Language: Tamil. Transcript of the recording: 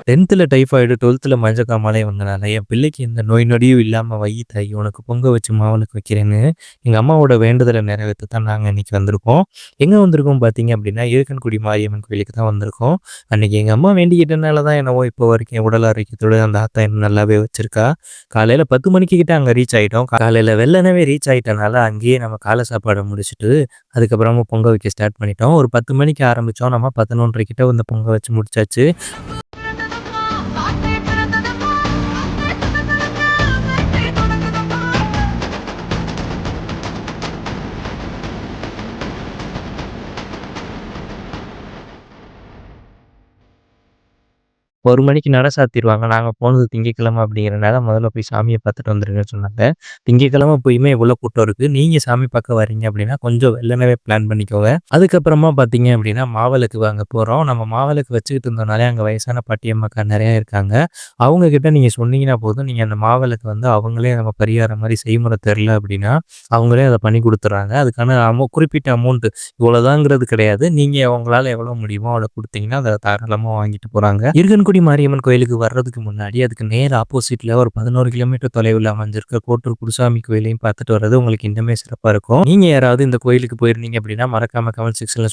10த்ல டைஃபாய்டு, 12த்ல மஞ்சக்காமாலை வந்தனால, என் பிள்ளைக்கு எந்த நோய் நொடியும் இல்லாம "வை தாயி உனக்கு பொங்க வச்சு மாவிளக்கு வைக்கிறேன்னு" எங்க அம்மாவோட வேண்டுதல நிறைவேத்த தான் நாங்க இன்னைக்கு வந்திருக்கோம். எங்க வந்திருக்கோம் பார்த்தீங்க அப்படின்னா, இருக்கன்குடி மாரியம்மன் கோயிலுக்கு தான் வந்திருக்கோம். அன்னைக்கு எங்க அம்மா வேண்டிக்கிட்டனால தான் என்னவோ இப்போ வரைக்கும் என் உடல் ஆரோக்கியத்தோட அந்த ஆத்தா என்ன நல்லாவே வச்சிருக்கா. காலையில 10 மணிக்கு கிட்ட அங்க ரீச் ஆயிட்டோம். காலையில வெள்ளனவே ரீச் ஆயிட்டனால, அங்கேயே நம்ம காலை சாப்பாட முடிச்சுட்டு, அதுக்கப்புறமா பொங்க வைக்க ஸ்டார்ட் பண்ணிட்டோம். ஒரு 10 மணிக்கு ஆரம்பிச்சோம். நம்ம 11:30 கிட்ட வந்து பொங்க வச்சு முடிச்சாச்சு. ஒரு மணிக்கு நட சாத்திருவாங்க. நாங்க போனது திங்கட்கிழமை அப்படிங்கிறனால, முதல்ல போய் சாமிய பார்த்துட்டு வந்துருங்கன்னு சொன்னாங்க. திங்கட்கிழமை போயுமே இவ்வளோ கூட்டம் இருக்கு. நீங்க சாமி பார்க்க வரீங்க அப்படின்னா, கொஞ்சம் வெள்ளனவே பிளான் பண்ணிக்கோங்க. அதுக்கப்புறமா பார்த்தீங்க அப்படின்னா, மாவிளக்கு வாங்க போறோம். நம்ம மாவிளக்கு வச்சுக்கிட்டு இருந்தோம்னாலே, அங்க வயசான பாட்டியம்மாக்கா நெறைய இருக்காங்க. அவங்க கிட்ட நீங்க சொன்னீங்கன்னா போதும், நீங்க அந்த மாவிளக்கு வந்து அவங்களே நம்ம பரிகாரம் மாரி செய்முறை தெரியல அப்படின்னா, அவங்களே அத பண்ணி குடுத்துறாங்க. அதுக்கான குறிப்பிட்ட அமௌண்ட் இவ்வளோதாங்கிறது கிடையாது. நீங்க உங்களால எவ்வளோ முடியுமோ அவ்வளோ குடுத்தீங்கன்னா, அத தாராளமா வாங்கிட்டு போறாங்க. இருக்கன்குடி மாரியம்மன் கோயிலுக்கு வர்றதுக்கு முன்னாடி, அதுக்கு நேர் ஆப்போசிட்ல ஒரு 11 கிலோமீட்டர் தொலைவுல அமைஞ்சிருக்க கோட்டூர் குருசாமி கோயிலையும் பார்த்துட்டு வர்றது உங்களுக்கு இன்னுமே சிறப்பா இருக்கும். நீங்க யாராவது இந்த கோயிலுக்கு போயிருந்தீங்க அப்படின்னா, மறக்காம கமெண்ட் செக்ஷன்ல